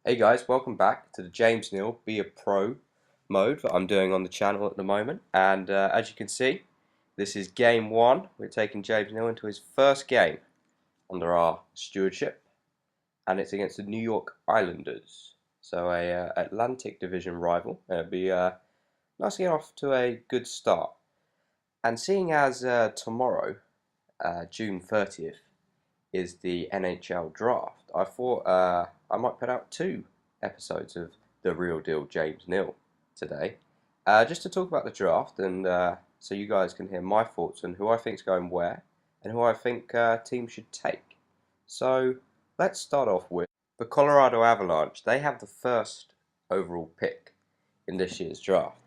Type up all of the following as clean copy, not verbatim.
Hey guys, welcome back to the James Neal Be a Pro mode that I'm doing on the channel at the moment. And as you can see, this is game one. We're taking James Neal into his first game under our stewardship, and it's against the New York Islanders. So a Atlantic Division rival. It'll be nice to get off to a good start. And seeing as tomorrow, June 30th, is the NHL draft, I thought I might put out two episodes of the real deal James Neal today, just to talk about the draft and so you guys can hear my thoughts on who I think's going where and who I think teams should take. So let's start off with the Colorado Avalanche. They have the first overall pick in this year's draft,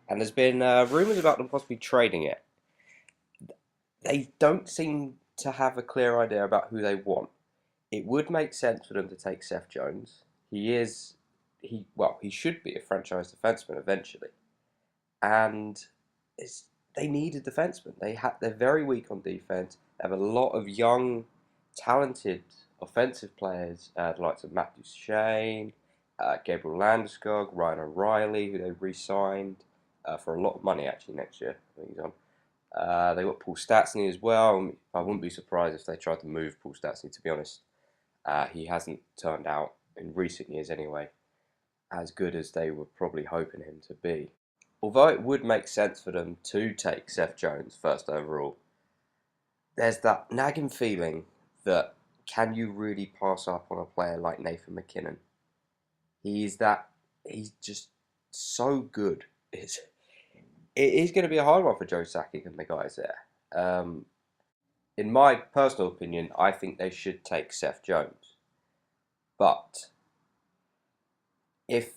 and there's been rumors about them possibly trading it. They don't seem to have a clear idea about who they want. It would make sense for them to take Seth Jones. He should be a franchise defenseman eventually, and they need a defenseman. They're very weak on defense. They have a lot of young, talented offensive players, the likes of Matt Duchene, Gabriel Landeskog, Ryan O'Reilly, who they re-signed for a lot of money actually next year. I think he's on. They got Paul Stastny as well. I wouldn't be surprised if they tried to move Paul Stastny, to be honest. He hasn't turned out, in recent years anyway, as good as they were probably hoping him to be. Although it would make sense for them to take Seth Jones first overall, there's that nagging feeling that can you really pass up on a player like Nathan MacKinnon? He's just so good. It is going to be a hard one for Joe Sakic and the guys there. In my personal opinion, I think they should take Seth Jones. But if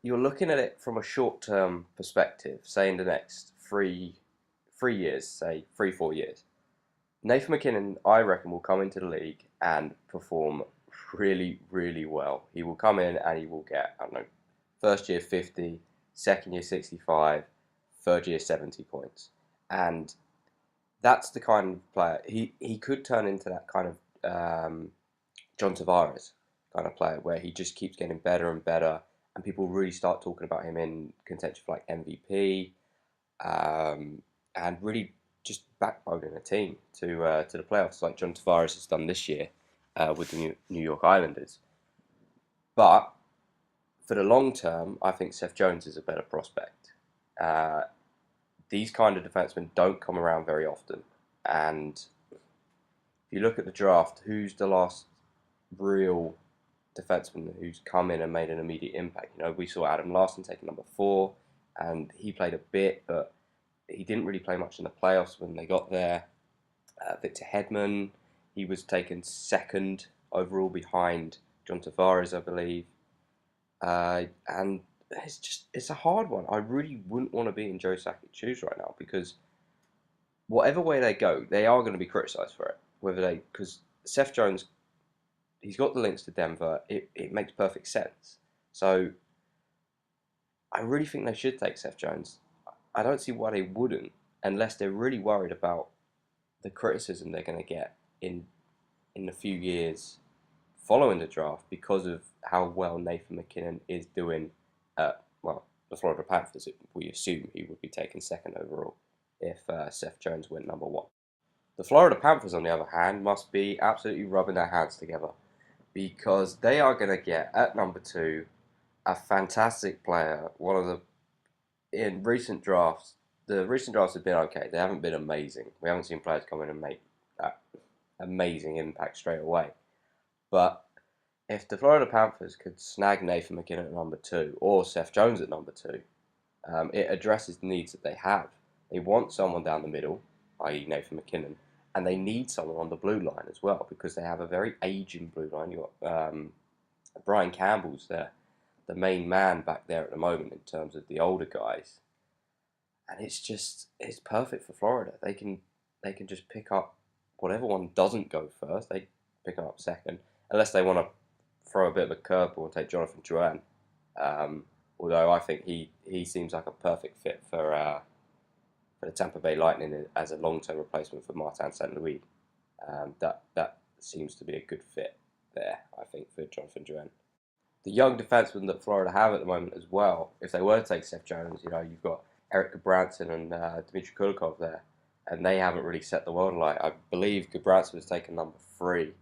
you're looking at it from a short-term perspective, say in the next three years, say 3-4 years, Nathan MacKinnon, I reckon, will come into the league and perform really, really well. He will come in and he will get, I don't know, first year 50, second year 65, third year 70 points. And that's the kind of player, he could turn into that kind of John Tavares kind of player where he just keeps getting better and better, and people really start talking about him in contention for like MVP, and really just backboning a team to the playoffs like John Tavares has done this year with the New York Islanders. But for the long term, I think Seth Jones is a better prospect. These kind of defensemen don't come around very often, and if you look at the draft, who's the last real defenseman who's come in and made an immediate impact? You know, we saw Adam Larson taking number 4, and he played a bit, but he didn't really play much in the playoffs when they got there. Victor Hedman, he was taken second overall behind John Tavares, I believe. And it's a hard one. I really wouldn't want to be in Joe Sakic's shoes right now, because whatever way they go, they are going to be criticised for it. Because Seth Jones, he's got the links to Denver. It makes perfect sense. So I really think they should take Seth Jones. I don't see why they wouldn't, unless they're really worried about the criticism they're going to get in a few years following the draft because of how well Nathan MacKinnon is doing at, well, the Florida Panthers. We assume he would be taken second overall if Seth Jones went number 1. The Florida Panthers, on the other hand, must be absolutely rubbing their hands together, because they are going to get, at number 2, a fantastic player. In recent drafts, the recent drafts have been okay. They haven't been amazing. We haven't seen players come in and make that amazing impact straight away. But if the Florida Panthers could snag Nathan MacKinnon at number 2 or Seth Jones at number 2, it addresses the needs that they have. They want someone down the middle, i.e. Nathan MacKinnon, and they need someone on the blue line as well, because they have a very aging blue line. You've got Brian Campbell's there, the main man back there at the moment in terms of the older guys, and it's perfect for Florida. They can just pick up whatever one doesn't go first. They pick them up second, unless they want to throw a bit of a curveball and take Jonathan Drouin. Although I think he seems like a perfect fit for the Tampa Bay Lightning as a long-term replacement for Martin St. Louis. That seems to be a good fit there, I think, for Jonathan Drouin. the young defensemen that Florida have at the moment as well, if they were to take Seth Jones, you've got Eric Gudbranson and Dmitry Kulikov there, and they haven't really set the world alight. I believe Gudbranson has taken number 3,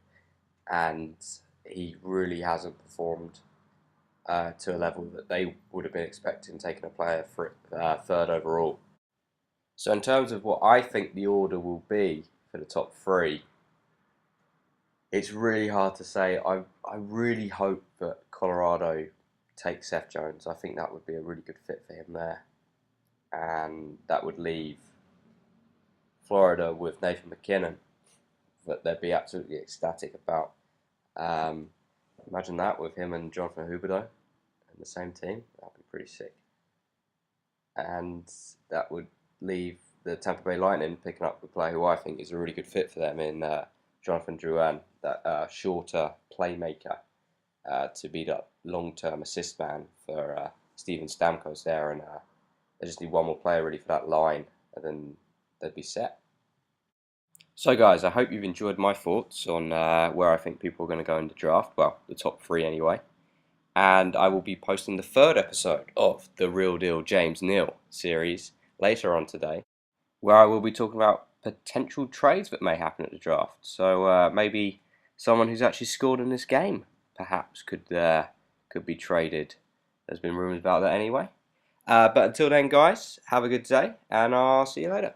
and he really hasn't performed to a level that they would have been expecting taking a player for third overall. So in terms of what I think the order will be for the top 3, it's really hard to say. I really hope that Colorado takes Seth Jones. I think that would be a really good fit for him there. And that would leave Florida with Nathan Mackinnon that they'd be absolutely ecstatic about. Imagine that with him and Jonathan Huberdeau in the same team. That would be pretty sick. And that would leave the Tampa Bay Lightning picking up the player who I think is a really good fit for them in Jonathan Drouin, that shorter playmaker, to be that long-term assist man for Steven Stamkos there. And they just need one more player really for that line, and then they'd be set. So guys, I hope you've enjoyed my thoughts on where I think people are going to go in the draft. Well, the top 3 anyway. And I will be posting the 3rd episode of the Real Deal James Neal series later on today, where I will be talking about potential trades that may happen at the draft. So maybe someone who's actually scored in this game perhaps could be traded. There's been rumours about that anyway. But until then, guys, have a good day, and I'll see you later.